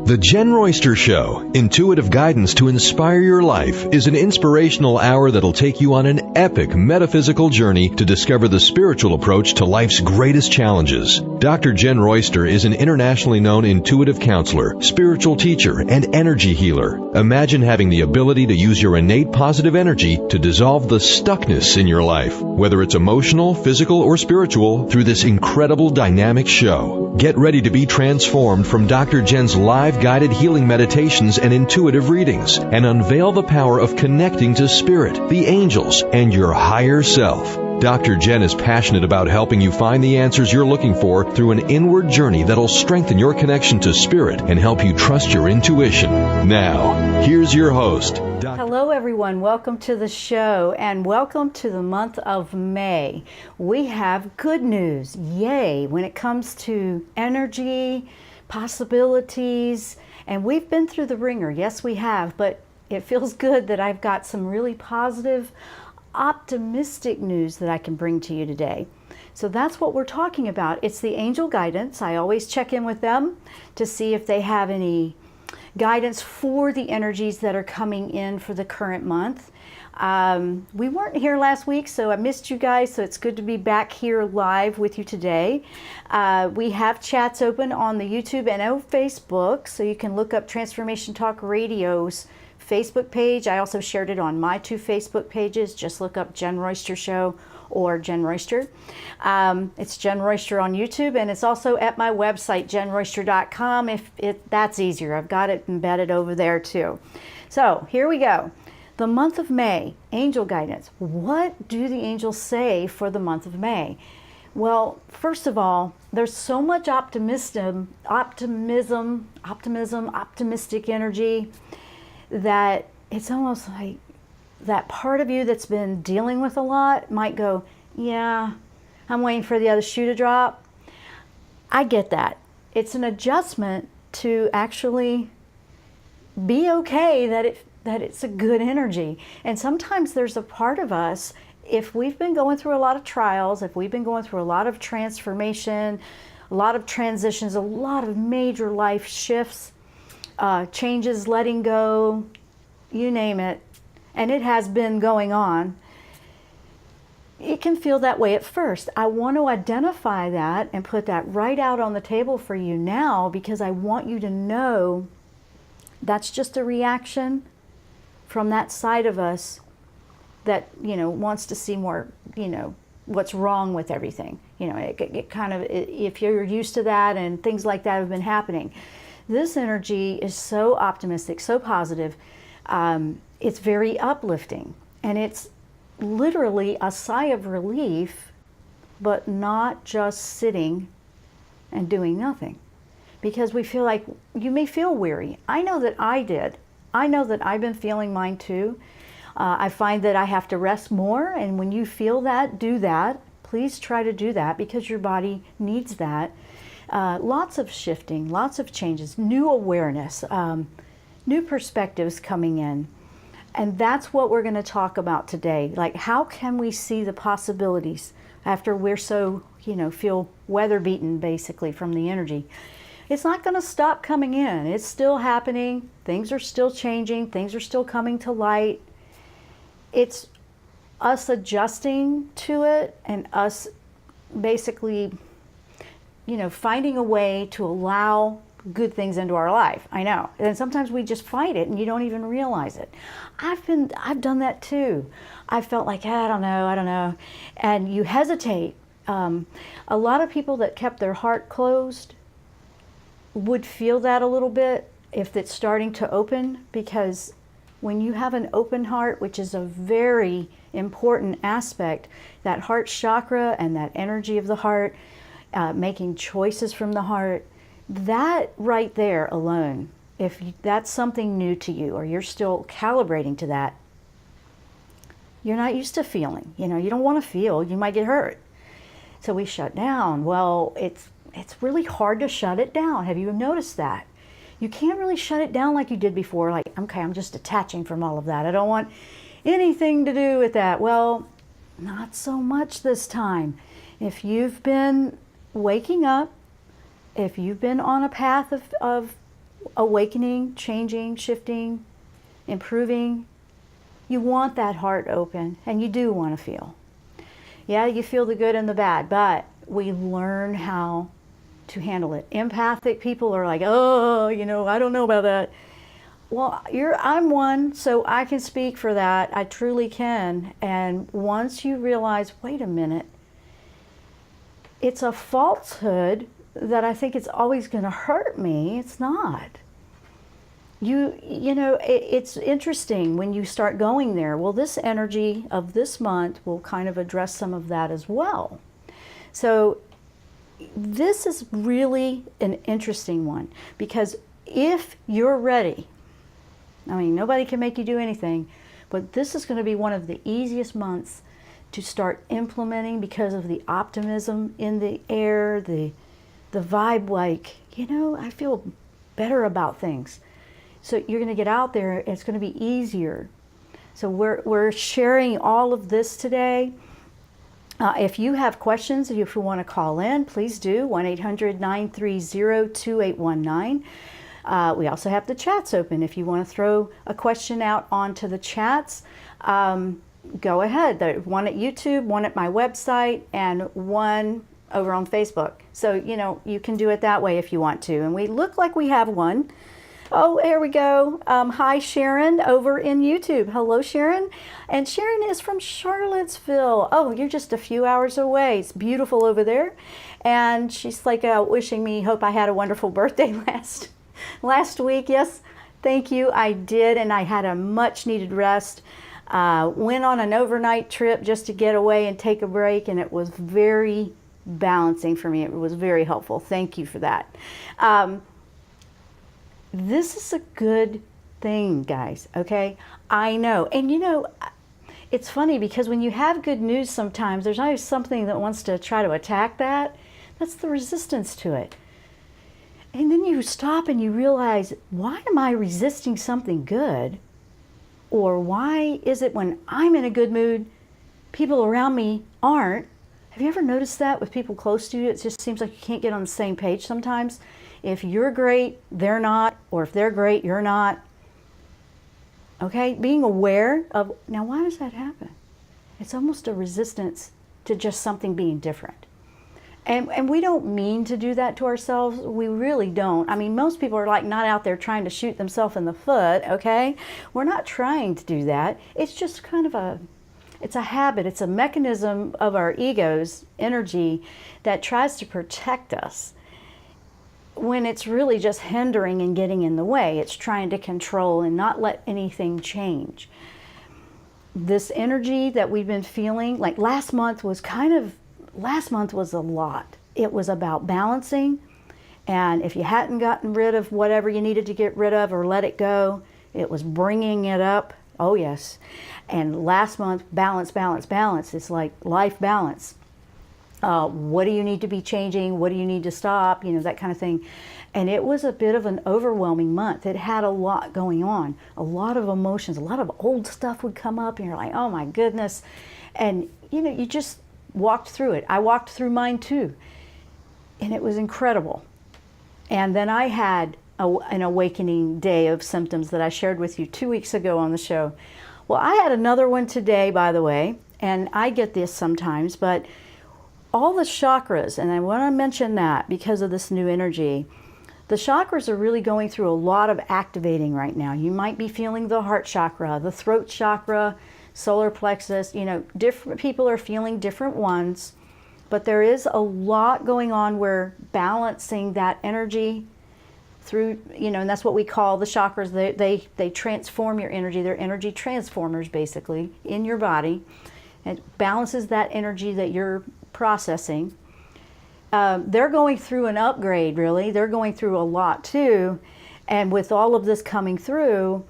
The Jenn Royster Show, intuitive guidance to inspire your life, is an inspirational hour that'll take you on an epic metaphysical journey to discover the spiritual approach to life's greatest challenges. Dr. Jenn Royster is an internationally known intuitive counselor, spiritual teacher, and energy healer. Imagine having the ability to use your innate positive energy to dissolve the stuckness in your life, whether it's emotional, physical, or spiritual, through this incredible dynamic show. Get ready to be transformed from Dr. Jenn's live guided healing meditations and intuitive readings, and unveil the power of connecting to spirit, the angels, and your higher self. Dr. Jenn is passionate about helping you find the answers you're looking for through an inward journey that'll strengthen your connection to spirit and help you trust your intuition. Now, here's your host, Dr. Hello everyone, welcome to the show and welcome to the month of May. We have good news, yay, when it comes to energy, possibilities, and we've been through the ringer. Yes, we have, but it feels good that I've got some really positive, optimistic news that I can bring to you today. So that's what we're talking about. It's the angel guidance. I always check in with them to see if they have any guidance for the energies that are coming in for the current month. We weren't here last week, so I missed you guys, so it's good to be back here live with you today. We have chats open on the YouTube and on Facebook, so you can look up Transformation Talk Radio's Facebook page. I also shared it on my two Facebook pages. Just look up Jenn Royster Show or Jenn Royster. It's Jenn Royster on YouTube, and it's also at my website, jennroyster.com, if that's easier. I've got it embedded over there too. So here we go. The month of May, angel guidance. What do the angels say for the month of May? Well, first of all, there's so much optimistic energy that it's almost like that part of you that's been dealing with a lot might go, yeah, I'm waiting for the other shoe to drop. I get that. It's an adjustment to actually be okay that it's a good energy. And sometimes there's a part of us, if we've been going through a lot of trials, if we've been going through a lot of transformation, a lot of transitions, a lot of major life shifts, changes, letting go, you name it, and it has been going on, it can feel that way at first. I want to identify that and put that right out on the table for you now, because I want you to know that's just a reaction from that side of us that, wants to see more, what's wrong with everything. It kind of, if you're used to that and things like that have been happening. This energy is so optimistic, so positive. It's very uplifting, and it's literally a sigh of relief, but not just sitting and doing nothing. Because we feel like, you may feel weary. I know that I did. I know that I've been feeling mine too. I find that I have to rest more, and when you feel that, do that. Please try to do that, because your body needs that. Lots of shifting, lots of changes, new awareness, new perspectives coming in. And that's what we're going to talk about today. Like, how can we see the possibilities after we're so, feel weather beaten basically from the energy? It's not going to stop coming in. It's still happening. Things are still changing. Things are still coming to light. It's us adjusting to it and us basically, finding a way to allow good things into our life. I know. And sometimes we just fight it and you don't even realize it. I've done that too. I felt like, I don't know. And you hesitate. A lot of people that kept their heart closed would feel that a little bit if it's starting to open, because when you have an open heart, which is a very important aspect, that heart chakra and that energy of the heart, making choices from the heart, that right there alone, if that's something new to you or you're still calibrating to that, you're not used to feeling. You don't want to feel. You might get hurt. So we shut down. Well, it's really hard to shut it down. Have you noticed that? You can't really shut it down like you did before. Like, okay, I'm just detaching from all of that. I don't want anything to do with that. Well, not so much this time. If you've been waking up, if you've been on a path of awakening, changing, shifting, improving, you want that heart open, and you do want to feel. Yeah, you feel the good and the bad, but we learn how to handle it. Empathic people are like, oh, I don't know about that. Well, I'm one, so I can speak for that. I truly can. And once you realize, wait a minute, it's a falsehood that I think it's always going to hurt me. It's not. It's interesting when you start going there. Well, this energy of this month will kind of address some of that as well. So this is really an interesting one, because if you're ready, I mean, nobody can make you do anything, but this is going to be one of the easiest months to start implementing because of the optimism in the air, the vibe, like, I feel better about things. So you're going to get out there, it's going to be easier. So we're sharing all of this today. If you have questions, if you want to call in, please do, 1-800-930-2819. We also have the chats open. If you want to throw a question out onto the chats, go ahead. There's one at YouTube, one at my website, and one over on Facebook. So, you can do it that way if you want to. And we look like we have one. Oh, there we go. Hi, Sharon, over in YouTube. Hello, Sharon. And Sharon is from Charlottesville. Oh, you're just a few hours away. It's beautiful over there. And she's like wishing me, hope I had a wonderful birthday last week. Yes, thank you. I did, and I had a much needed rest. Went on an overnight trip just to get away and take a break, and it was very balancing for me. It was very helpful. Thank you for that. This is a good thing, guys, okay? I know. And it's funny because when you have good news sometimes, there's always something that wants to try to attack that. That's the resistance to it. And then you stop and you realize, why am I resisting something good? Or why is it when I'm in a good mood, people around me aren't? Have you ever noticed that with people close to you? It just seems like you can't get on the same page sometimes. If you're great, they're not, or if they're great, you're not. Okay, being aware of, now why does that happen? It's almost a resistance to just something being different. And we don't mean to do that to ourselves. We really don't. I mean, most people are like not out there trying to shoot themselves in the foot, okay? We're not trying to do that. It's just kind of it's a habit. It's a mechanism of our ego's energy that tries to protect us when it's really just hindering and getting in the way. It's trying to control and not let anything change. This energy that we've been feeling, like last month was a lot. It was about balancing, and if you hadn't gotten rid of whatever you needed to get rid of or let it go, it was bringing it up. Oh yes. And last month, balance, balance, balance. It's like life balance. What do you need to be changing? What do you need to stop? That kind of thing. And it was a bit of an overwhelming month. It had a lot going on, a lot of emotions, a lot of old stuff would come up and you're like, oh my goodness. And you just walked through it. I walked through mine too. And it was incredible. And then I had an awakening day of symptoms that I shared with you 2 weeks ago on the show. Well, I had another one today, by the way, and I get this sometimes, but all the chakras, and I want to mention that because of this new energy, the chakras are really going through a lot of activating right now. You might be feeling the heart chakra, the throat chakra, solar plexus, different people are feeling different ones, but there is a lot going on where balancing that energy through, and that's what we call the chakras. They transform your energy. They're energy transformers, basically, in your body. It balances that energy that you're processing. They're going through an upgrade, really. They're going through a lot, too. And with all of this coming through,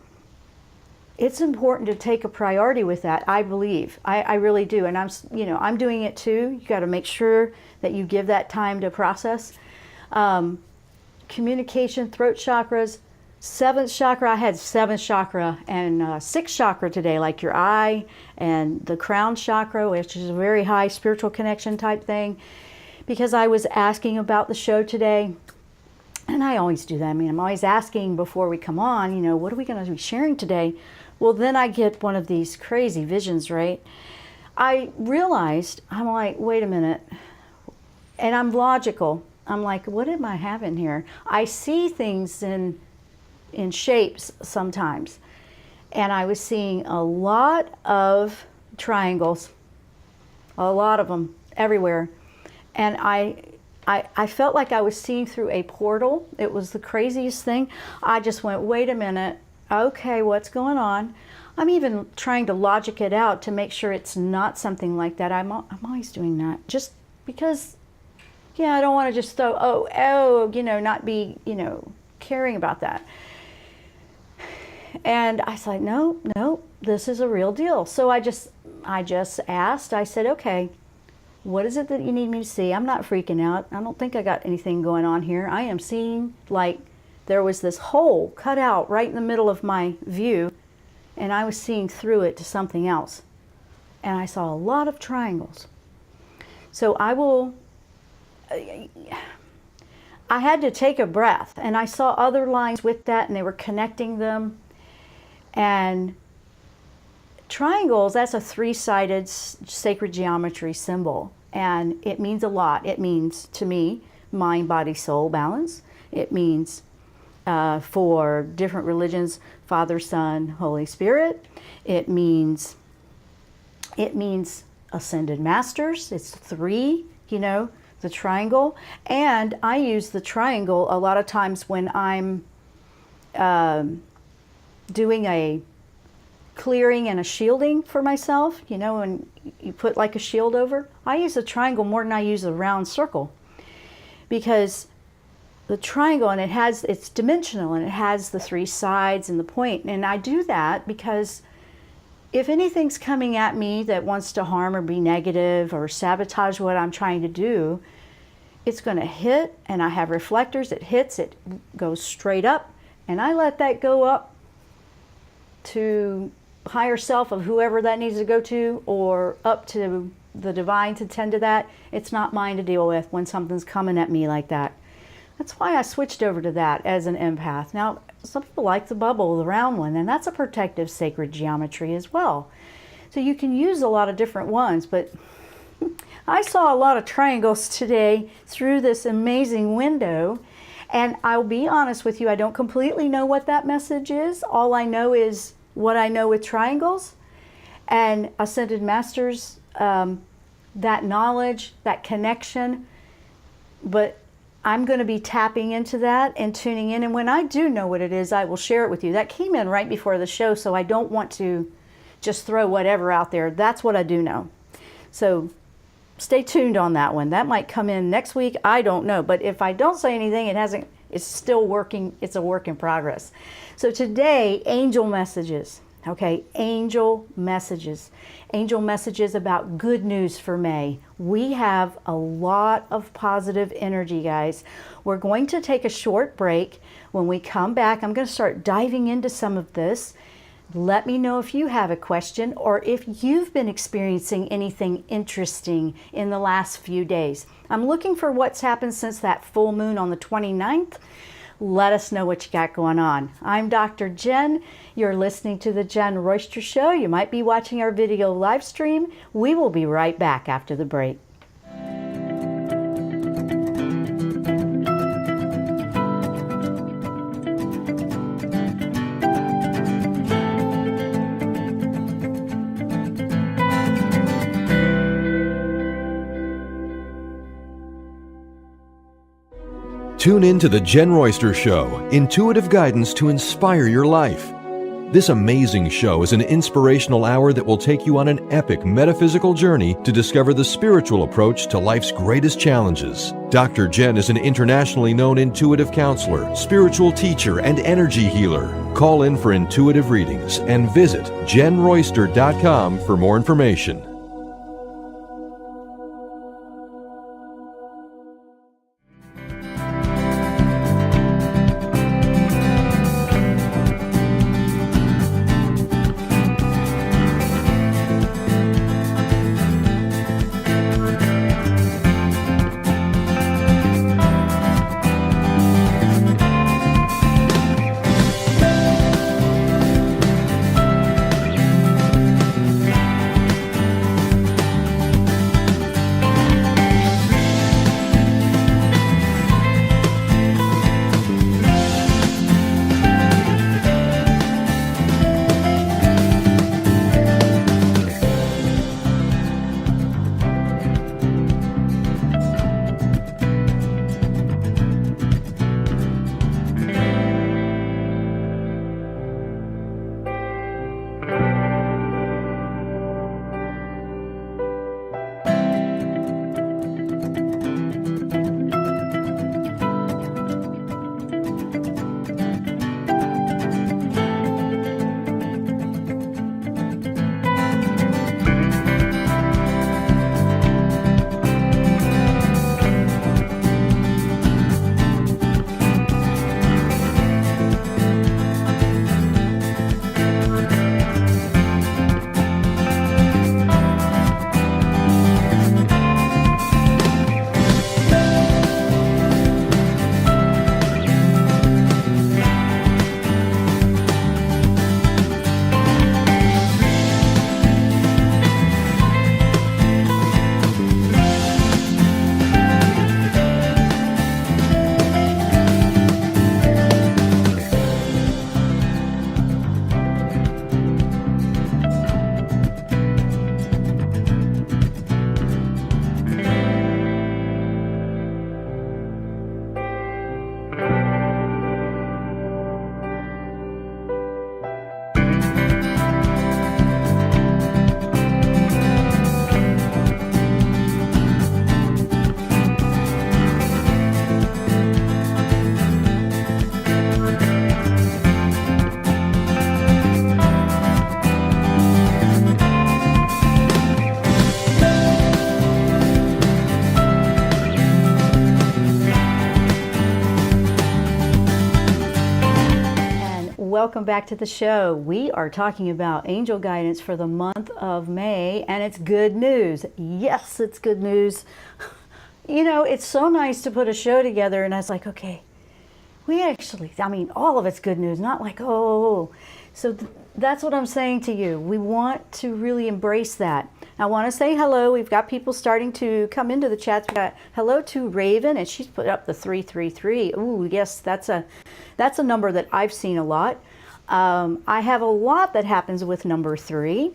it's important to take a priority with that, I believe. I really do. And I'm doing it, too. You got to make sure that you give that time to process. Communication, throat chakras, 7th chakra. I had 7th chakra and 6th chakra today, like your eye and the crown chakra, which is a very high spiritual connection type thing. Because I was asking about the show today, And I always do that. I mean, I'm always asking before we come on, what are we going to be sharing today? Well, then I get one of these crazy visions, right? I realized, I'm like, wait a minute. And I'm logical. I'm like, what am I having here? I see things in shapes sometimes. And I was seeing a lot of triangles, a lot of them everywhere. And I felt like I was seeing through a portal. It was the craziest thing. I just went, wait a minute. Okay, what's going on? I'm even trying to logic it out to make sure it's not something like that. I'm always doing that just because, I don't want to just throw, not be, caring about that. And I was like, no, this is a real deal. So I just asked, I said, okay, what is it that you need me to see? I'm not freaking out. I don't think I got anything going on here. I am seeing like there was this hole cut out right in the middle of my view, and I was seeing through it to something else. And I saw a lot of triangles. So I had to take a breath, and I saw other lines with that, and they were connecting them. And triangles, that's a three-sided sacred geometry symbol, and it means a lot. It means, to me, mind, body, soul balance. It means, for different religions, Father, Son, Holy Spirit. It means ascended masters. It's three, the triangle. And I use the triangle a lot of times when I'm doing a clearing and a shielding for myself, when you put like a shield over. I use a triangle more than I use a round circle, because the triangle, and it's dimensional, and it has the three sides and the point. And I do that because if anything's coming at me that wants to harm or be negative or sabotage what I'm trying to do, it's going to hit, and I have reflectors. It hits, it goes straight up, and I let that go up to higher self of whoever that needs to go to, or up to the divine to tend to that. It's not mine to deal with when something's coming at me like that. That's why I switched over to that as an empath. Now, some people like the bubble, the round one, and that's a protective sacred geometry as well. So you can use a lot of different ones, but I saw a lot of triangles today through this amazing window, and I'll be honest with you, I don't completely know what that message is. All I know is what I know with triangles and ascended masters, that knowledge, that connection. But I'm going to be tapping into that and tuning in. And when I do know what it is, I will share it with you. That came in right before the show, so I don't want to just throw whatever out there. That's what I do know. So stay tuned on that one. That might come in next week. I don't know. But if I don't say anything, it's still working. It's a work in progress. So today, angel messages. Okay, angel messages. Angel messages about good news for May. We have a lot of positive energy, guys. We're going to take a short break. When we come back, I'm going to start diving into some of this. Let me know if you have a question or if you've been experiencing anything interesting in the last few days. I'm looking for what's happened since that full moon on the 29th. Let us know what you got going on. I'm Dr. Jenn. You're listening to the Jenn Royster Show. You might be watching our video live stream. We will be right back after the break. Tune in to the Jenn Royster Show, intuitive guidance to inspire your life. This amazing show is an inspirational hour that will take you on an epic metaphysical journey to discover the spiritual approach to life's greatest challenges. Dr. Jenn is an internationally known intuitive counselor, spiritual teacher, and energy healer. Call in for intuitive readings and visit JennRoyster.com for more information. welcome back to the show. We are talking about angel guidance for the month of May, and it's good news. Yes, it's good news. You know, it's so nice to put a show together, and I was like, okay, all of it's good news, not like, oh. So that's what I'm saying to you. We want to really embrace that. I want to say hello. We've got people starting to come into the chats. We got hello to Raven, and she's put up the 333. Ooh, yes, that's a number that I've seen a lot. I have a lot that happens with number 3,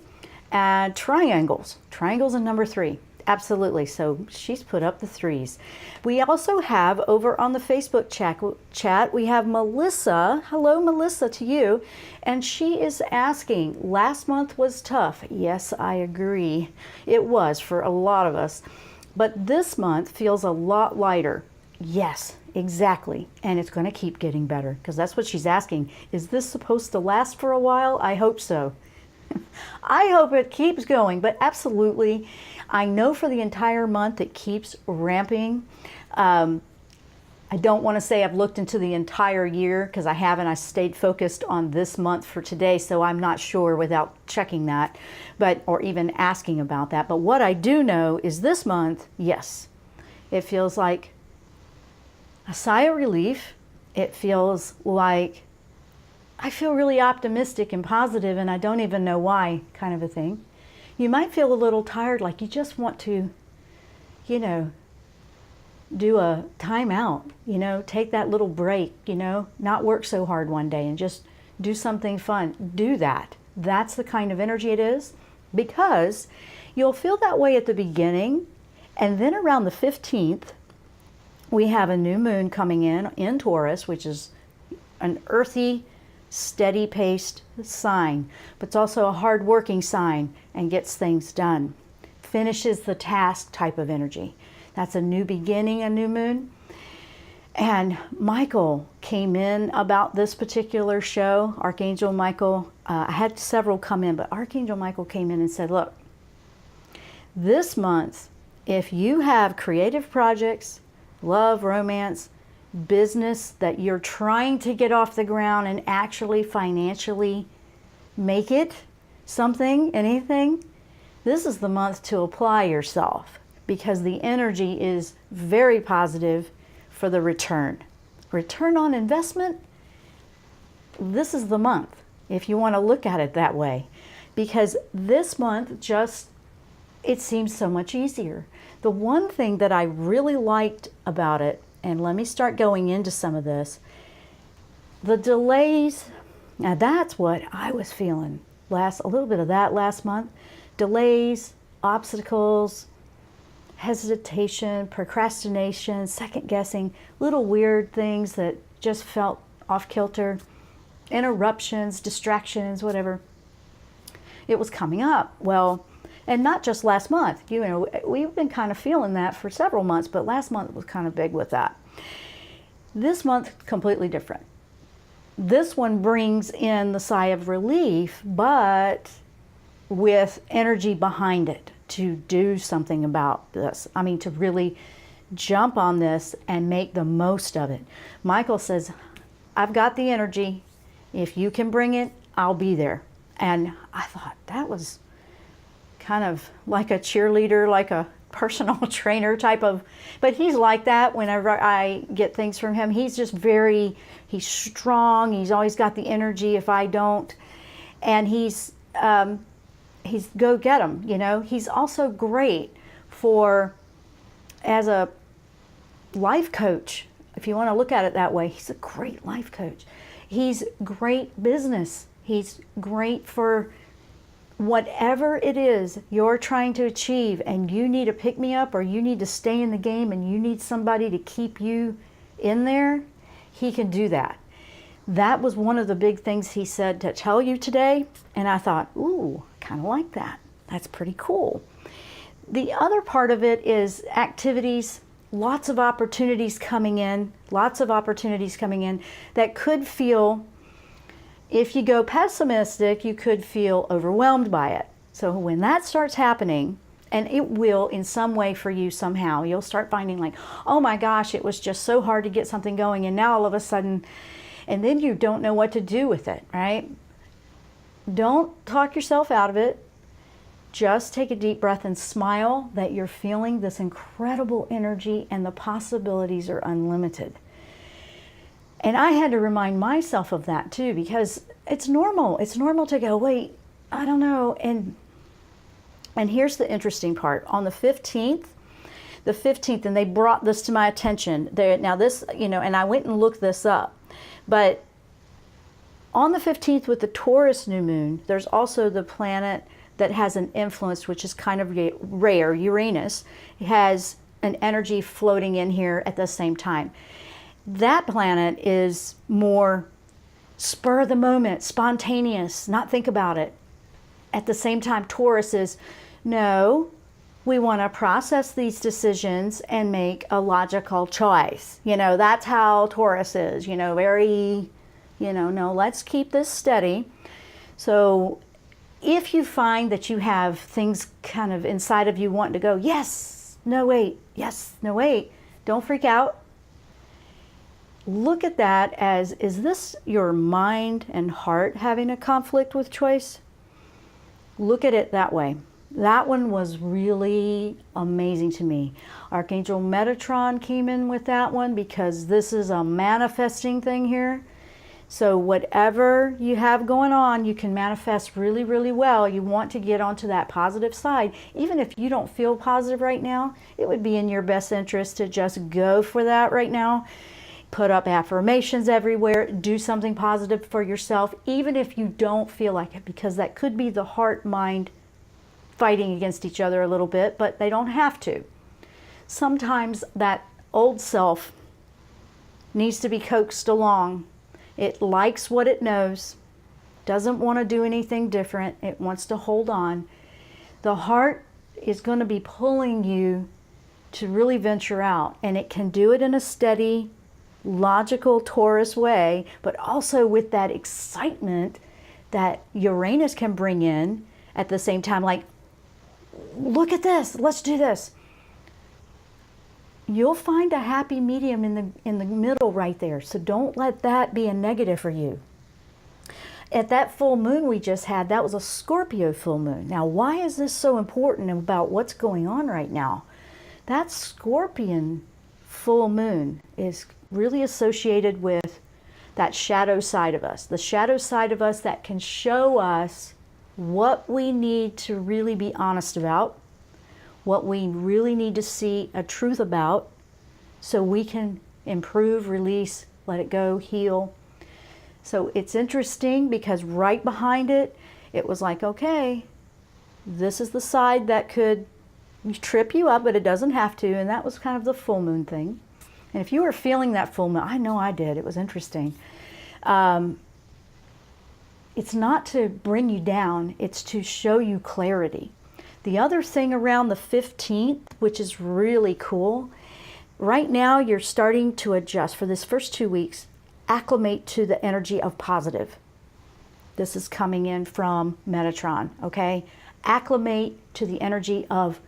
and triangles and number 3. Absolutely. So she's put up the 3s. We also have over on the Facebook chat, we have Melissa. Hello, Melissa, to you. And she is asking, last month was tough. Yes, I agree. It was for a lot of us. But this month feels a lot lighter. Yes, exactly. And it's going to keep getting better, because that's what she's asking. Is this supposed to last for a while? I hope so. I hope it keeps going, but absolutely. I know for the entire month it keeps ramping. I don't want to say I've looked into the entire year, because I haven't. I stayed focused on this month for today, so I'm not sure without checking that, or even asking about that. But what I do know is this month, yes, it feels like a sigh of relief. It feels like I feel really optimistic and positive, and I don't even know why, kind of a thing. You might feel a little tired, like you just want to, do a timeout, take that little break, not work so hard one day and just do something fun. Do that. That's the kind of energy it is, because you'll feel that way at the beginning, and then around the 15th, we have a new moon coming in Taurus, which is an earthy, steady-paced sign, but it's also a hard-working sign and gets things done. Finishes the task type of energy. That's a new beginning, a new moon. And Michael came in about this particular show, Archangel Michael. I had several come in, but Archangel Michael came in and said, look, this month, if you have creative projects, love, romance, business that you're trying to get off the ground and actually financially make it something, anything, this is the month to apply yourself, because the energy is very positive for the return. Return on investment, this is the month, if you want to look at it that way, because this month it seems so much easier. The one thing that I really liked about it, and let me start going into some of this, the delays. Now that's what I was feeling a little bit of that last month. Delays, obstacles, hesitation, procrastination, second guessing, little weird things that just felt off kilter, interruptions, distractions, whatever. It was coming up. Well, and not just last month. We've been kind of feeling that for several months, but last month was kind of big with that. This month, completely different. This one brings in the sigh of relief, but with energy behind it to do something about this. To really jump on this and make the most of it. Michael says, I've got the energy. If you can bring it, I'll be there. And I thought that was kind of like a cheerleader, like a personal trainer type of, but he's like that whenever I get things from him. He's just he's strong. He's always got the energy if I don't. And he's go get him, He's also great as a life coach, if you want to look at it that way. He's a great life coach. He's great business. He's great for whatever it is you're trying to achieve, and you need a pick-me-up, or you need to stay in the game and you need somebody to keep you in there, he can do that. That was one of the big things he said to tell you today, and I thought, ooh, kind of like that. That's pretty cool. The other part of it is activities, lots of opportunities coming in that could feel, if you go pessimistic, you could feel overwhelmed by it. So when that starts happening, and it will in some way for you somehow, you'll start finding like, oh my gosh, it was just so hard to get something going, and now all of a sudden And then you don't know what to do with it, right? Don't talk yourself out of it. Just take a deep breath and smile that you're feeling this incredible energy and the possibilities are unlimited. And I had to remind myself of that too, because it's normal. It's normal to go, wait, I don't know. And here's the interesting part. On the 15th, and they brought this to my attention. Now this, and I went and looked this up. But on the 15th with the Taurus new moon, there's also the planet that has an influence, which is kind of rare, Uranus. It has an energy floating in here at the same time. That planet is more spur of the moment, spontaneous, not think about it. At the same time, Taurus is, no, we want to process these decisions and make a logical choice. That's how Taurus is, very, no, let's keep this steady. So if you find that you have things kind of inside of you wanting to go, yes, no, wait, yes, no, wait, don't freak out. Look at that as, is this your mind and heart having a conflict with choice? Look at it that way. That one was really amazing to me. Archangel Metatron came in with that one because this is a manifesting thing here. So whatever you have going on, you can manifest really, really well. You want to get onto that positive side. Even if you don't feel positive right now, it would be in your best interest to just go for that right now. Put up affirmations everywhere. Do something positive for yourself, even if you don't feel like it, because that could be the heart, mind fighting against each other a little bit, but they don't have to. Sometimes that old self needs to be coaxed along. It likes what it knows, doesn't want to do anything different. It wants to hold on. The heart is going to be pulling you to really venture out, and it can do it in a steady, logical Taurus way, but also with that excitement that Uranus can bring in at the same time, like, look at this, let's do this. You'll find a happy medium in the middle right there. So don't let that be a negative for you. At that full moon we just had, that was a Scorpio full moon. Now, why is this so important about what's going on right now? That Scorpion full moon is really associated with that shadow side of us. The shadow side of us that can show us what we need to really be honest about, what we really need to see a truth about, so we can improve, release, let it go, heal. So it's interesting because right behind it, it was like, okay, this is the side that could trip you up, but it doesn't have to, and that was kind of the full moon thing. And if you were feeling that full moon, I know I did, it was interesting. It's not to bring you down, it's to show you clarity. The other thing around the 15th, which is really cool, right now you're starting to adjust for this first 2 weeks, acclimate to the energy of positive. This is coming in from Metatron, okay? Acclimate to the energy of,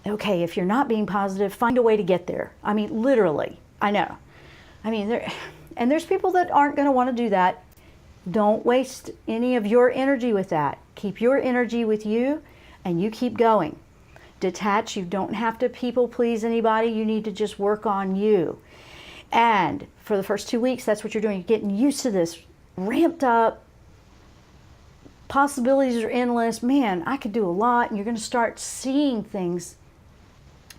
okay, if you're not being positive, find a way to get there. I mean, literally, I know. I mean, there's people that aren't going to want to do that. Don't waste any of your energy with that. Keep your energy with you, and you keep going. Detach. You don't have to people please anybody. You need to just work on you. And for the first 2 weeks, that's what you're doing. You're getting used to this, ramped up. Possibilities are endless. Man, I could do a lot. And you're going to start seeing things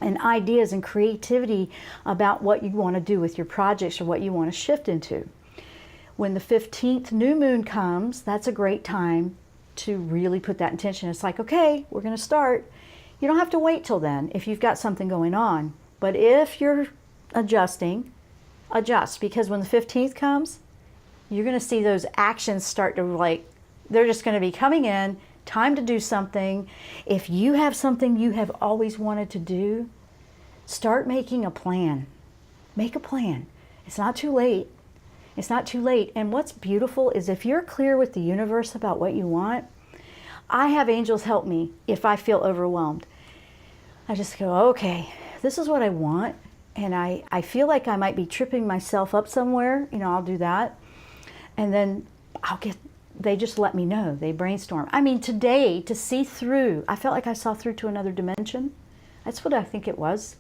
and ideas and creativity about what you want to do with your projects or what you want to shift into. When the 15th new moon comes, that's a great time to really put that intention. It's like, okay, we're going to start. You don't have to wait till then if you've got something going on. But if you're adjusting, adjust. Because when the 15th comes, you're going to see those actions start to they're just going to be coming in. Time to do something. If you have something you have always wanted to do, start making a plan. Make a plan. It's not too late. It's not too late. And what's beautiful is if you're clear with the universe about what you want, I have angels help me if I feel overwhelmed. I just go, okay, this is what I want. and I feel like I might be tripping myself up somewhere. I'll do that. And then they just let me know. They brainstorm. I mean, today, to see through, I felt like I saw through to another dimension. That's what I think it was.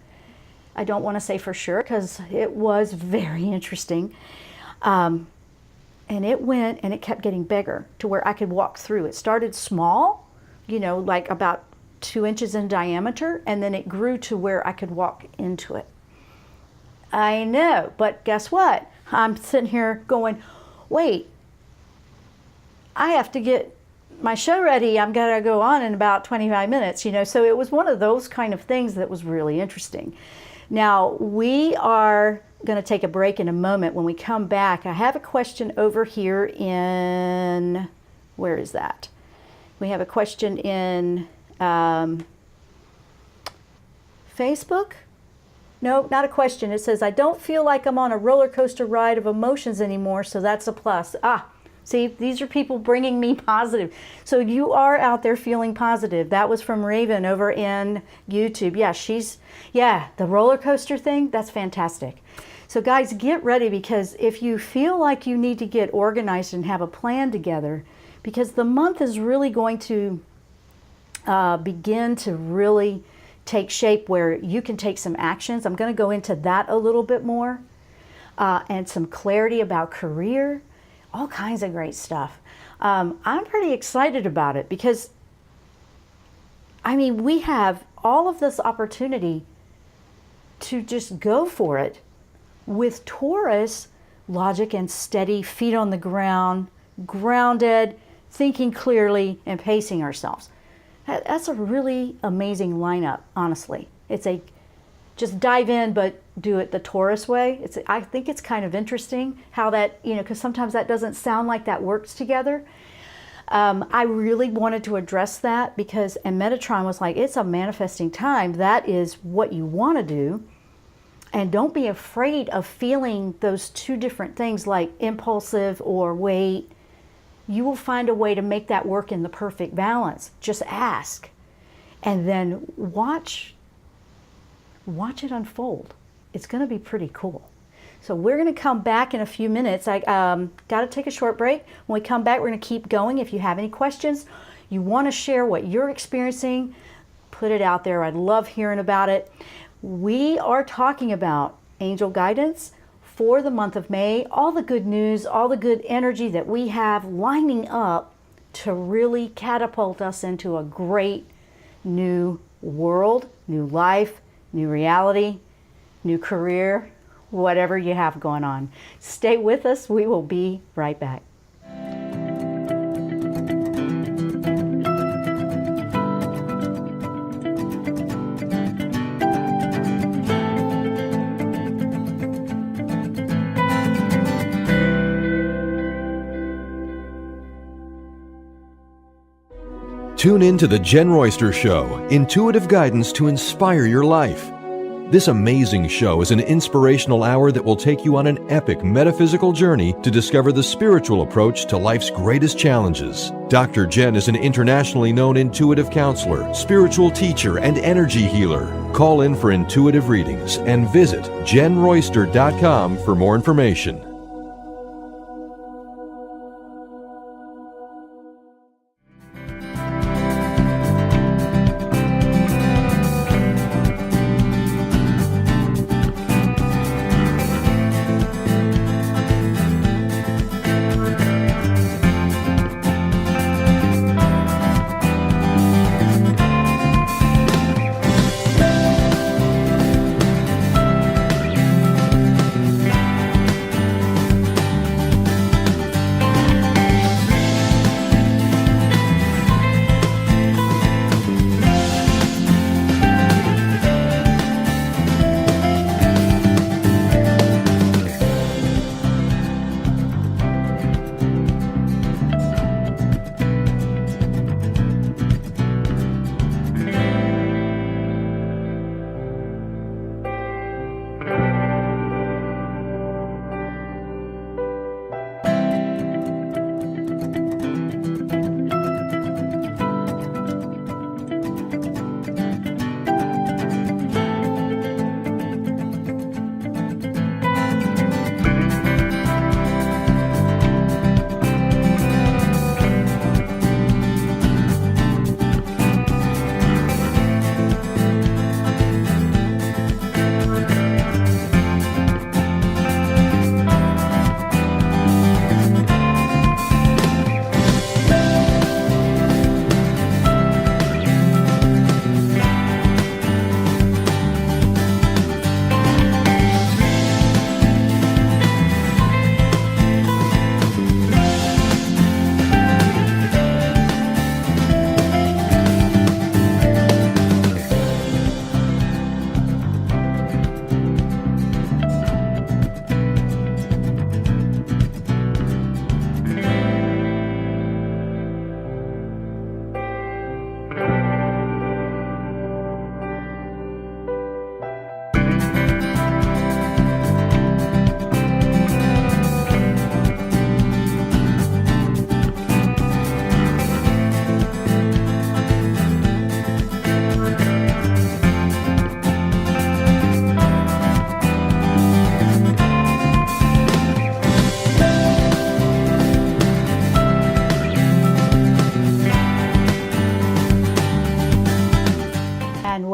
I don't want to say for sure because it was very interesting. And it went and it kept getting bigger to where I could walk through. It started small, like about 2 inches in diameter, and then it grew to where I could walk into it. I know, but guess what? I'm sitting here going, wait, I have to get my show ready. I'm going to go on in about 25 minutes, So it was one of those kind of things that was really interesting. Now, we are going to take a break in a moment. When we come back, I have a question over here in, where is that? We have a question in Facebook. No, not a question. It says, I don't feel like I'm on a roller coaster ride of emotions anymore, so that's a plus. See, these are people bringing me positive. So you are out there feeling positive. That was from Raven over in YouTube. Yeah, the roller coaster thing, that's fantastic. So guys, get ready, because if you feel like you need to get organized and have a plan together, because the month is really going to begin to really take shape where you can take some actions. I'm going to go into that a little bit more, and some clarity about career, all kinds of great stuff. I'm pretty excited about it because, we have all of this opportunity to just go for it with Taurus logic and steady, feet on the ground, grounded, thinking clearly, and pacing ourselves. That's a really amazing lineup, honestly. It's just dive in, but do it the Taurus way. I think it's kind of interesting how that, because sometimes that doesn't sound like that works together. I really wanted to address that because, and Metatron was like, it's a manifesting time. That is what you want to do. And don't be afraid of feeling those two different things like impulsive or wait. You will find a way to make that work in the perfect balance. Just ask. And then watch it unfold. It's going to be pretty cool. So we're going to come back in a few minutes. I got to take a short break. When we come back, we're going to keep going. If you have any questions, you want to share what you're experiencing, put it out there. I'd love hearing about it. We are talking about angel guidance for the month of May, all the good news, all the good energy that we have lining up to really catapult us into a great new world, new life, new reality, new career, whatever you have going on. Stay with us. We will be right back. Tune in to the Jenn Royster Show, intuitive guidance to inspire your life. This amazing show is an inspirational hour that will take you on an epic metaphysical journey to discover the spiritual approach to life's greatest challenges. Dr. Jenn is an internationally known intuitive counselor, spiritual teacher, and energy healer. Call in for intuitive readings and visit JennRoyster.com for more information.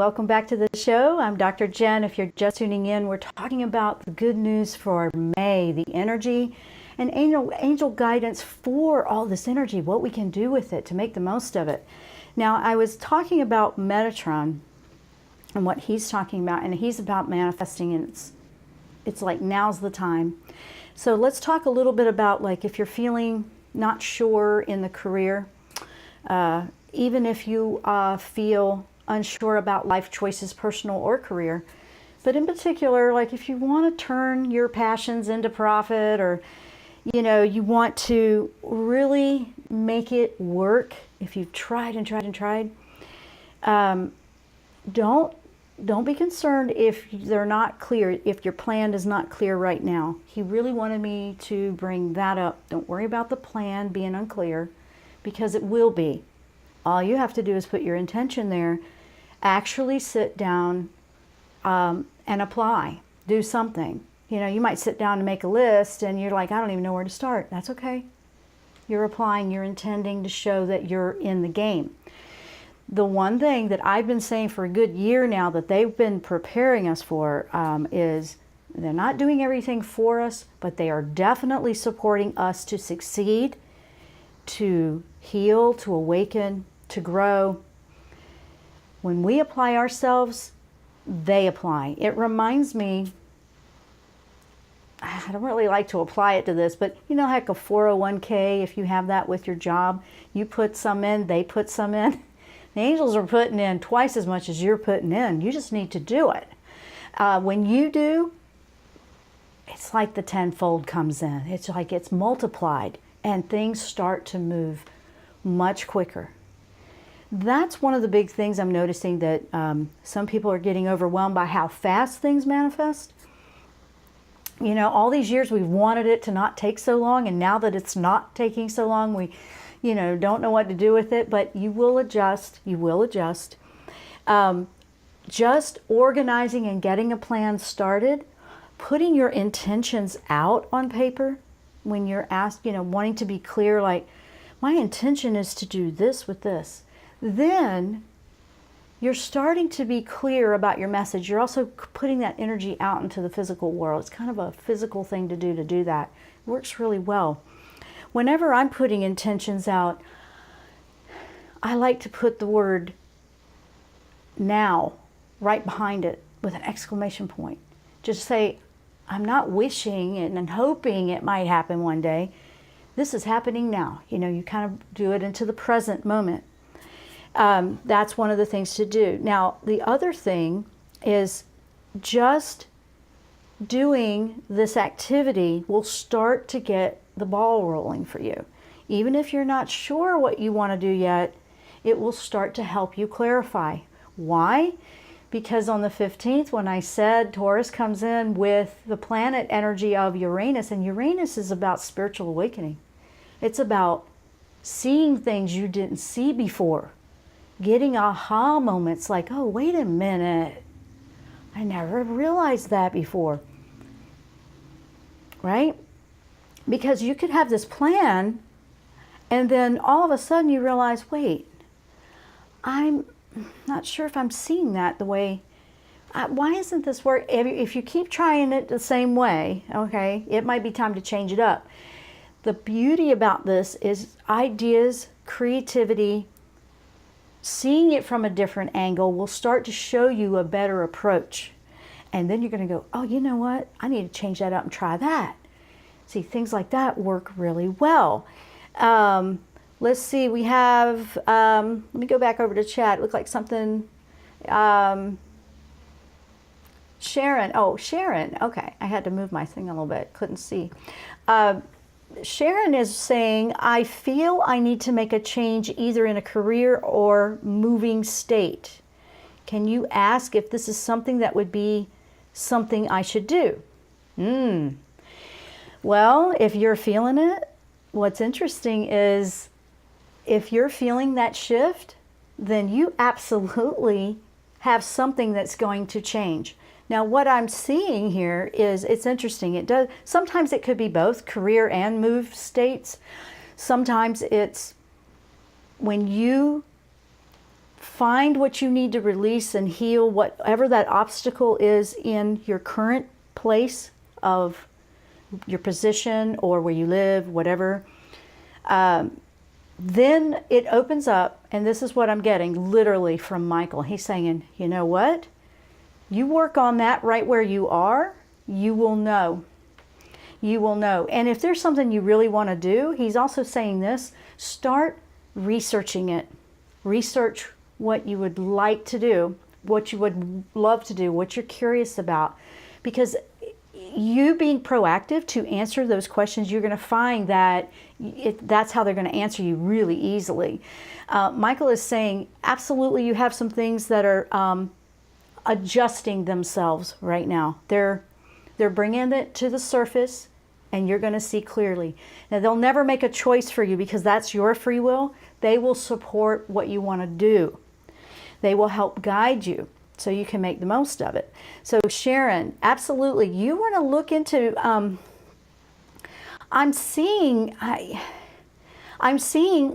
welcome back to the show. I'm Dr. Jenn. If you're just tuning in, we're talking about the good news for May, the energy and angel guidance for all this energy, what we can do with it to make the most of it. Now, I was talking about Metatron and what he's talking about, and he's about manifesting, and it's like now's the time. So let's talk a little bit about, like, if you're feeling not sure in the career, even if you feel unsure about life choices, personal or career, but in particular, like if you want to turn your passions into profit, or you want to really make it work, if you've tried and tried and tried, don't be concerned if they're not clear, if your plan is not clear right now. He really wanted me to bring that up. Don't worry about the plan being unclear, because it will be. All you have to do is put your intention there, actually sit down and apply, do something. You might sit down and make a list and you're like, I don't even know where to start. That's okay. You're applying, you're intending to show that you're in the game. The one thing that I've been saying for a good year now that they've been preparing us for is they're not doing everything for us, but they are definitely supporting us to succeed, to heal, to awaken, to grow. When we apply ourselves, they apply. It reminds me, I don't really like to apply it to this, but like a 401k, if you have that with your job, you put some in, they put some in. The angels are putting in twice as much as you're putting in. You just need to do it. When you do, it's like the tenfold comes in. It's like it's multiplied and things start to move much quicker. That's one of the big things I'm noticing, that some people are getting overwhelmed by how fast things manifest. All these years we've wanted it to not take so long, and now that it's not taking so long, we, don't know what to do with it, but you will adjust. You will adjust. Just organizing and getting a plan started, putting your intentions out on paper when you're asked, wanting to be clear, like, my intention is to do this with this. Then you're starting to be clear about your message. You're also putting that energy out into the physical world. It's kind of a physical thing to do that. It works really well. Whenever I'm putting intentions out, I like to put the word now right behind it with an exclamation point. Just say, I'm not wishing and hoping it might happen one day. This is happening now. You kind of do it into the present moment. That's one of the things to do. Now, the other thing is just doing this activity will start to get the ball rolling for you. Even if you're not sure what you want to do yet, it will start to help you clarify. Why? Because on the 15th, when I said Taurus comes in with the planet energy of Uranus, and Uranus is about spiritual awakening. It's about seeing things you didn't see before. Getting aha moments like, oh, wait a minute. I never realized that before. Right? Because you could have this plan and then all of a sudden you realize, wait, I'm not sure if I'm seeing that the way, why isn't this work? If you keep trying it the same way, okay, it might be time to change it up. The beauty about this is ideas, creativity, seeing it from a different angle will start to show you a better approach. And then you're going to go, oh, you know what? I need to change that up and try that. See, things like that work really well. Let's see, we have, let me go back over to chat. It looked like something, Sharon. Oh, Sharon. Okay, I had to move my thing a little bit. Couldn't see. Sharon is saying, I feel I need to make a change either in a career or moving state. Can you ask if this is something that would be something I should do? Well, if you're feeling it, what's interesting is if you're feeling that shift, then you absolutely have something that's going to change. Now, what I'm seeing here is, it's interesting. It does, sometimes it could be both career and move states. Sometimes it's when you find what you need to release and heal, whatever that obstacle is in your current place of your position or where you live, whatever. Then it opens up, and this is what I'm getting literally from Michael. He's saying, you know what? You work on that right where you are, you will know. You will know. And if there's something you really want to do, he's also saying this, start researching it. Research what you would like to do, what you would love to do, what you're curious about. Because you being proactive to answer those questions, you're going to find that that's how they're going to answer you really easily. Michael is saying, absolutely, you have some things that are adjusting themselves right now. They're bringing it to the surface, and you're going to see clearly. Now, they'll never make a choice for you because that's your free will. They will support what you want to do. They will help guide you so you can make the most of it. So Sharon, absolutely, you want to look into, I'm seeing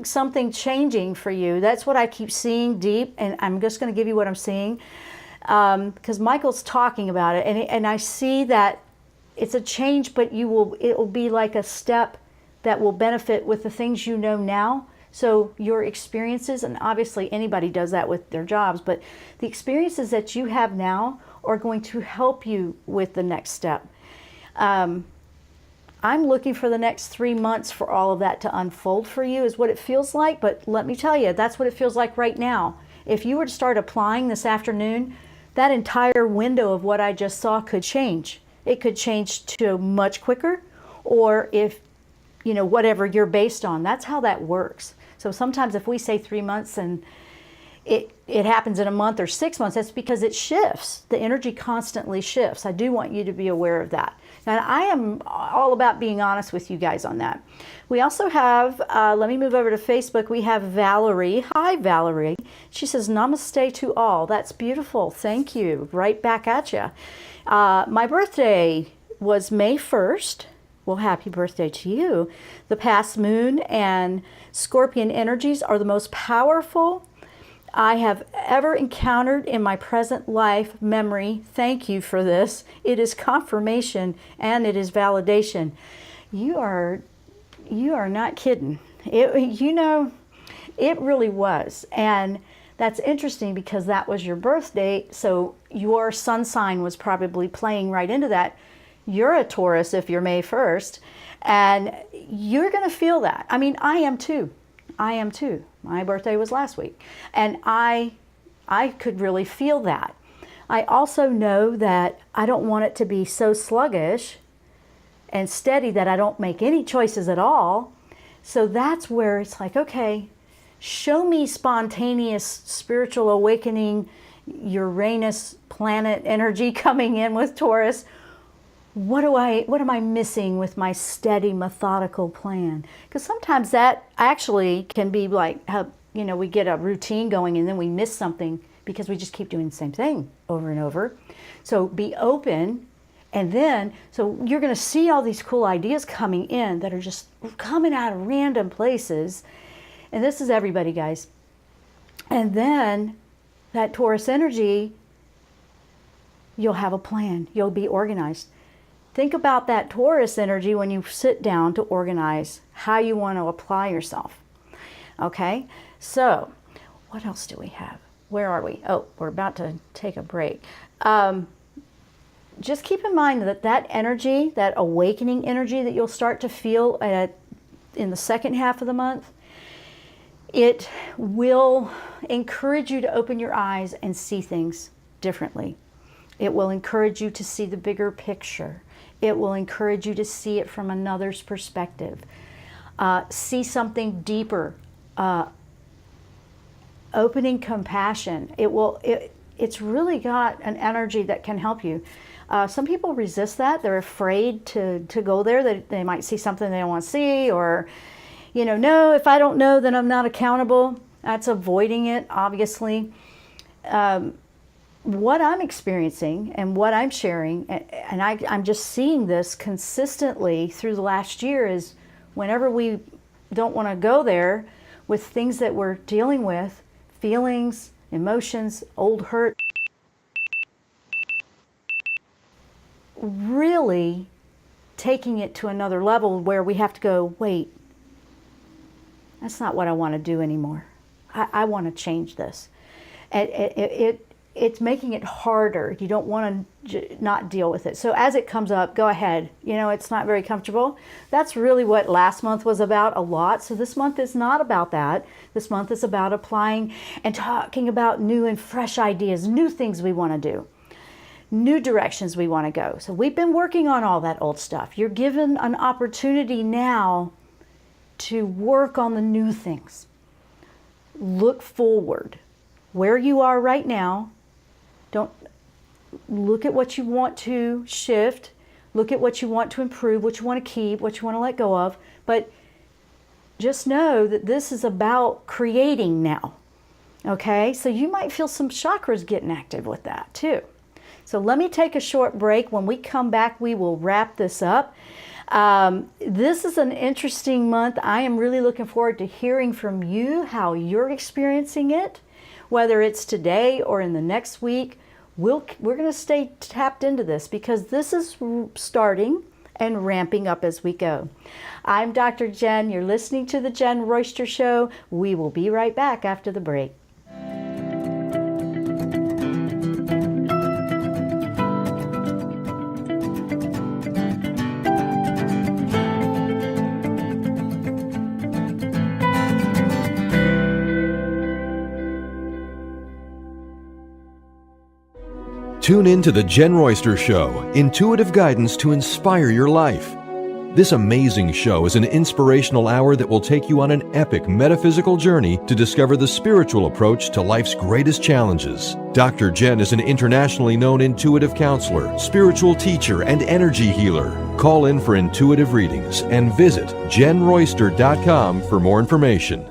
something changing for you. That's what I keep seeing deep, and I'm just going to give you what I'm seeing because Michael's talking about it, and I see that it's a change, but it will be like a step that will benefit with the things you know now. So your experiences, and obviously anybody does that with their jobs, but the experiences that you have now are going to help you with the next step. I'm looking for the next 3 months for all of that to unfold for you is what it feels like, but let me tell you, that's what it feels like right now. If you were to start applying this afternoon, that entire window of what I just saw could change. It could change to much quicker, or if, whatever you're based on, that's how that works. So sometimes if we say 3 months and it happens in a month or 6 months, that's because it shifts. The energy constantly shifts. I do want you to be aware of that. And I am all about being honest with you guys on that. We also have, let me move over to Facebook. We have Valerie. Hi, Valerie. She says, namaste to all. That's beautiful. Thank you. Right back at you. My birthday was May 1st. Well, happy birthday to you. The past moon and Scorpion energies are the most powerful I have ever encountered in my present life memory. Thank you for this. It is confirmation and it is validation. You are not kidding. It really was. And that's interesting because that was your birth date. So your sun sign was probably playing right into that. You're a Taurus if you're May 1st, and you're going to feel that. I mean, I am too. My birthday was last week, and I could really feel that. I also know that I don't want it to be so sluggish and steady that I don't make any choices at all. So that's where it's like, okay, show me spontaneous spiritual awakening, Uranus planet energy coming in with Taurus. What am I missing with my steady, methodical plan? Because sometimes that actually can be like how, we get a routine going and then we miss something because we just keep doing the same thing over and over. So be open, and then, so you're going to see all these cool ideas coming in that are just coming out of random places. And this is everybody, guys. And then that Taurus energy, you'll have a plan. You'll be organized. Think about that Taurus energy when you sit down to organize how you want to apply yourself. Okay, so what else do we have? Where are we? Oh, we're about to take a break. Just keep in mind that energy, that awakening energy that you'll start to feel in the second half of the month, it will encourage you to open your eyes and see things differently. It will encourage you to see the bigger picture. It will encourage you to see it from another's perspective. See something deeper. Opening compassion. It's really got an energy that can help you. Some people resist that. They're afraid to go there. They might see something they don't want to see, or, no, if I don't know, then I'm not accountable. That's avoiding it, obviously. What I'm experiencing and what I'm sharing, and I'm just seeing this consistently through the last year, is whenever we don't want to go there with things that we're dealing with, feelings, emotions, old hurt. Really taking it to another level where we have to go, wait, that's not what I want to do anymore. I want to change this. It's making it harder. You don't want to not deal with it. So as it comes up, go ahead. You know, it's not very comfortable. That's really what last month was about a lot. So this month is not about that. This month is about applying and talking about new and fresh ideas, new things we want to do, new directions we want to go. So we've been working on all that old stuff. You're given an opportunity now to work on the new things. Look forward. Where you are right now, don't look at what you want to shift, look at what you want to improve, what you want to keep, what you want to let go of, but just know that this is about creating now, okay? So you might feel some chakras getting active with that too. So let me take a short break. When we come back, we will wrap this up. This is an interesting month. I am really looking forward to hearing from you how you're experiencing it, whether it's today or in the next week. We're going to stay tapped into this because this is starting and ramping up as we go. I'm Dr. Jenn. You're listening to the Jenn Royster Show. We will be right back after the break. Tune in to the Jenn Royster Show, intuitive guidance to inspire your life. This amazing show is an inspirational hour that will take you on an epic metaphysical journey to discover the spiritual approach to life's greatest challenges. Dr. Jenn is an internationally known intuitive counselor, spiritual teacher, and energy healer. Call in for intuitive readings and visit JennRoyster.com for more information.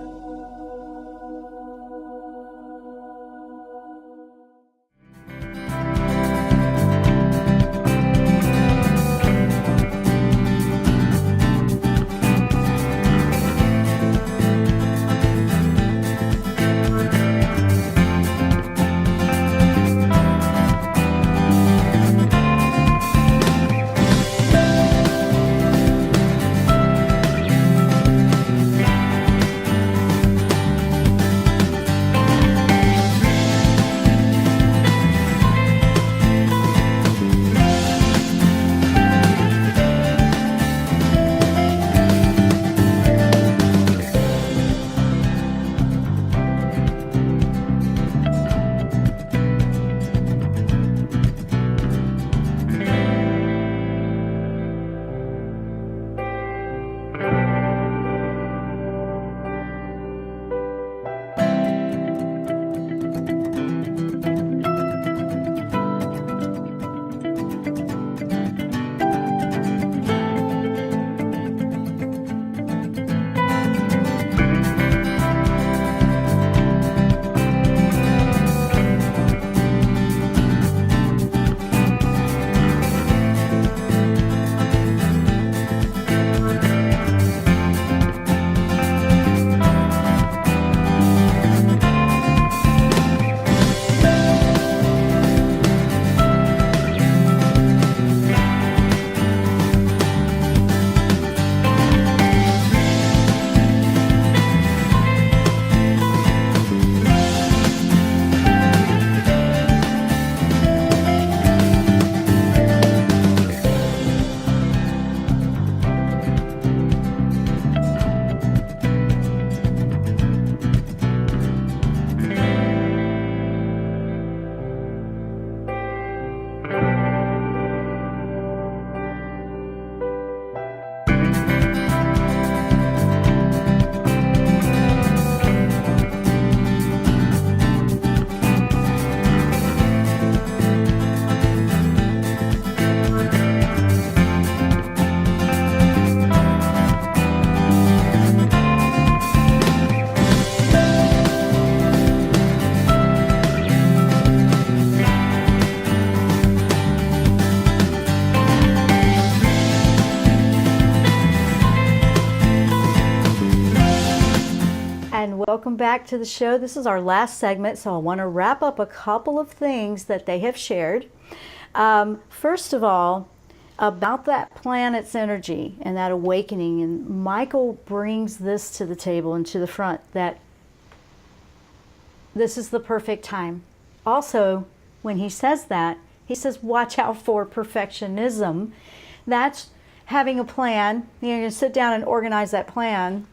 welcome back to the show. This is our last segment, so I want to wrap up a couple of things that they have shared. First of all, about that planet's energy and that awakening, and Michael brings this to the table and to the front, that this is the perfect time. Also, when he says that, he says, watch out for perfectionism. That's having a plan. You're going to sit down and organize that plan.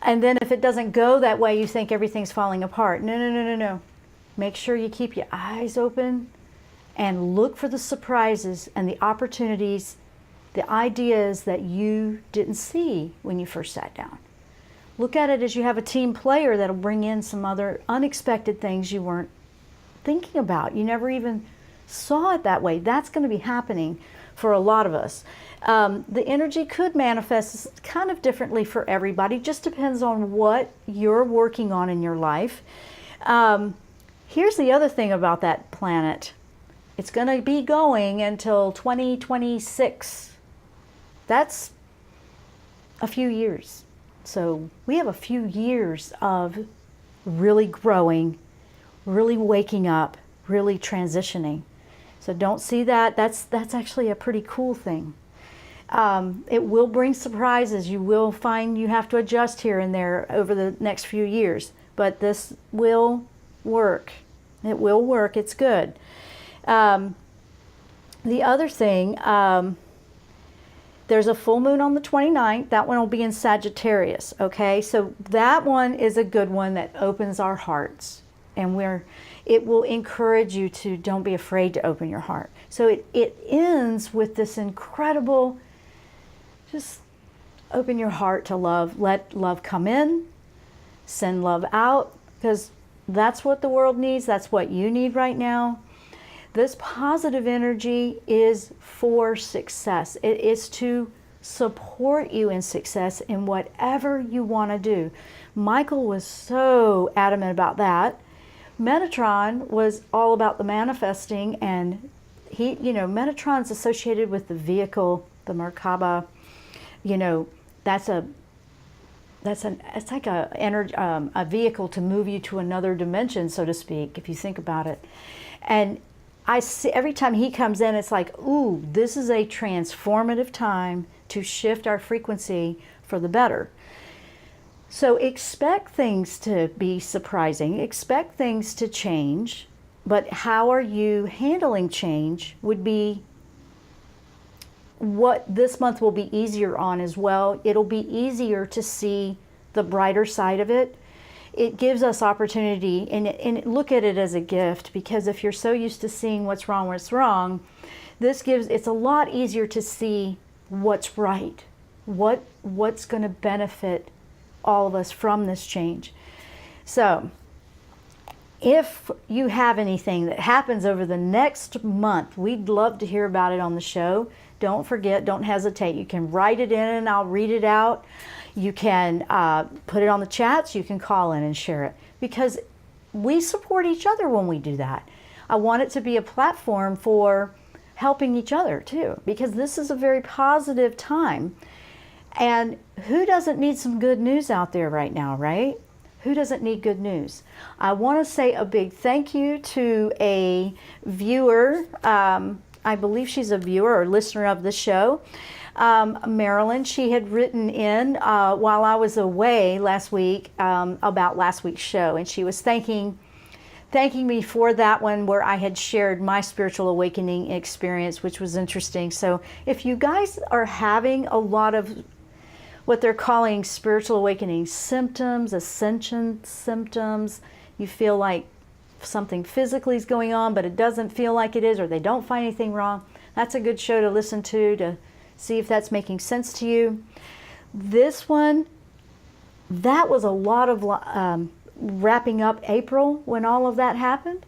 And then if it doesn't go that way, you think everything's falling apart. No, no, no, no, no. Make sure you keep your eyes open and look for the surprises and the opportunities, the ideas that you didn't see when you first sat down. Look at it as you have a team player that'll bring in some other unexpected things you weren't thinking about. You never even saw it that way. That's going to be happening for a lot of us. The energy could manifest kind of differently for everybody. Just depends on what you're working on in your life. Here's the other thing about that planet. It's going to be going until 2026. That's a few years. So we have a few years of really growing, really waking up, really transitioning. So don't see that. That's actually a pretty cool thing. It will bring surprises. You will find you have to adjust here and there over the next few years. But this will work. It will work. It's good. The other thing, there's a full moon on the 29th. That one will be in Sagittarius, okay? So that one is a good one that opens our hearts. And it will encourage you to don't be afraid to open your heart. So it ends with this incredible, just open your heart to love. Let love come in, send love out, because that's what the world needs. That's what you need right now. This positive energy is for success. It is to support you in success in whatever you want to do. Michael was so adamant about that. Metatron was all about the manifesting, and Metatron's associated with the vehicle, the Merkaba. It's like a vehicle to move you to another dimension, so to speak, if you think about it. And I see every time he comes in, it's like, ooh, this is a transformative time to shift our frequency for the better. So expect things to be surprising, expect things to change, but how are you handling change would be what this month will be easier on as well. It'll be easier to see the brighter side of it. It gives us opportunity, and look at it as a gift, because if you're so used to seeing what's wrong, it's a lot easier to see what's right, what's going to benefit all of us from this change. So if you have anything that happens over the next month, we'd love to hear about it on the show. Don't forget, don't hesitate. You can write it in and I'll read it out. You can put it on the chats. You can call in and share it, because we support each other when we do that. I want it to be a platform for helping each other too, because this is a very positive time. And who doesn't need some good news out there right now, right? Who doesn't need good news? I want to say a big thank you to a viewer. I believe she's a viewer or listener of the show. Marilyn, she had written in while I was away last week about last week's show, and she was thanking me for that one where I had shared my spiritual awakening experience, which was interesting. So if you guys are having a lot of what they're calling spiritual awakening symptoms, ascension symptoms, you feel like something physically is going on, but it doesn't feel like it is, or they don't find anything wrong, that's a good show to listen to see if that's making sense to you. This one, that was a lot of wrapping up April when all of that happened.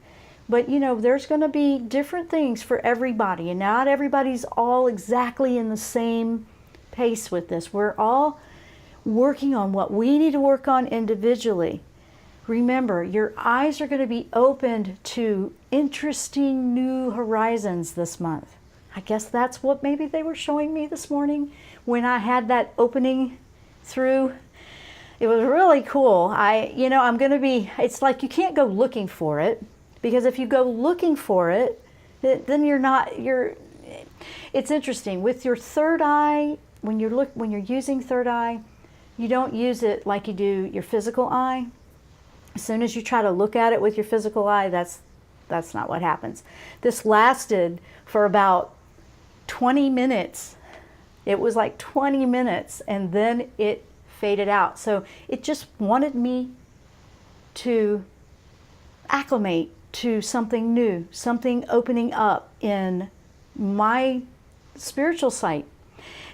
But there's going to be different things for everybody, and not everybody's all exactly in the same pace with this. We're all working on what we need to work on individually. Remember, your eyes are going to be opened to interesting new horizons this month. I guess that's what maybe they were showing me this morning when I had that opening through. It was really cool. I'm going to be, it's like you can't go looking for it, because if you go looking for it, then it's interesting. With your third eye, when you're using third eye, you don't use it like you do your physical eye. As soon as you try to look at it with your physical eye, that's not what happens. This lasted for about 20 minutes. It was like 20 minutes, and then it faded out. So it just wanted me to acclimate to something new, something opening up in my spiritual sight.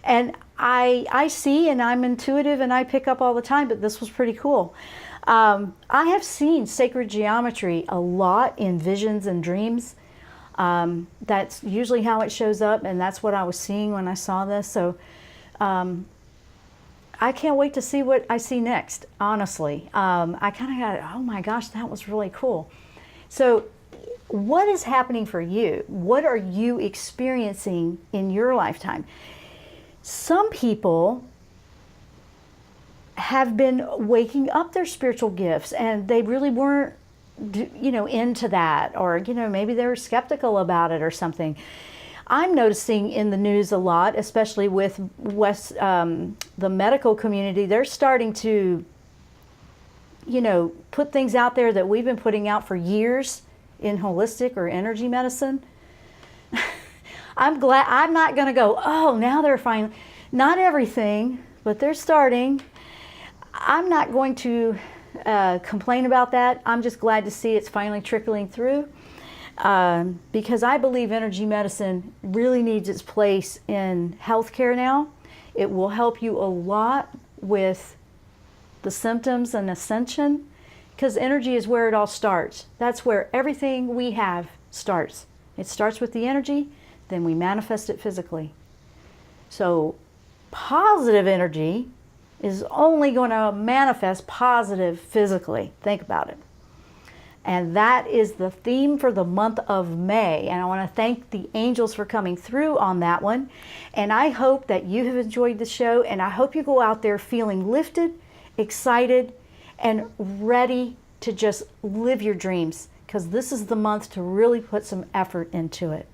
And I see, and I'm intuitive, and I pick up all the time, but this was pretty cool. I have seen sacred geometry a lot in visions and dreams. That's usually how it shows up, and that's what I was seeing when I saw this. So I can't wait to see what I see next, honestly. I kind of got, oh my gosh, that was really cool. So what is happening for you? What are you experiencing in your lifetime? Some people have been waking up their spiritual gifts, and they really weren't, into that, or, maybe they were skeptical about it or something. I'm noticing in the news a lot, especially with the medical community, they're starting to, put things out there that we've been putting out for years in holistic or energy medicine. I'm glad, I'm not going to go, oh, now they're finally, not everything, but they're starting. I'm not going to complain about that. I'm just glad to see it's finally trickling through, because I believe energy medicine really needs its place in healthcare now. It will help you a lot with the symptoms and ascension, because energy is where it all starts. That's where everything we have starts. It starts with the energy, then we manifest it physically. So positive energy is only going to manifest positive physically. Think about it. And that is the theme for the month of May. And I want to thank the angels for coming through on that one. And I hope that you have enjoyed the show, and I hope you go out there feeling lifted, excited, and ready to just live your dreams, because this is the month to really put some effort into it.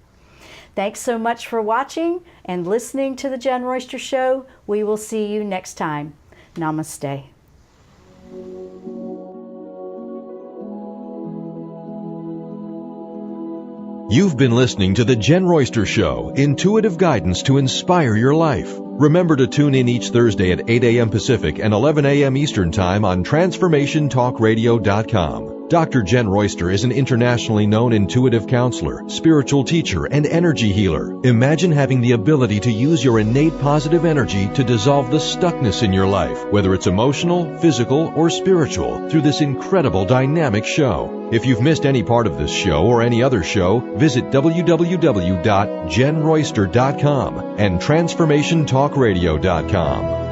Thanks so much for watching and listening to the Jenn Royster Show. We will see you next time. Namaste. You've been listening to the Jenn Royster Show, intuitive guidance to inspire your life. Remember to tune in each Thursday at 8 a.m. Pacific and 11 a.m. Eastern Time on TransformationTalkRadio.com. Dr. Jenn Royster is an internationally known intuitive counselor, spiritual teacher, and energy healer. Imagine having the ability to use your innate positive energy to dissolve the stuckness in your life, whether it's emotional, physical, or spiritual, through this incredible dynamic show. If you've missed any part of this show or any other show, visit www.JennRoyster.com and TransformationTalkRadio.com.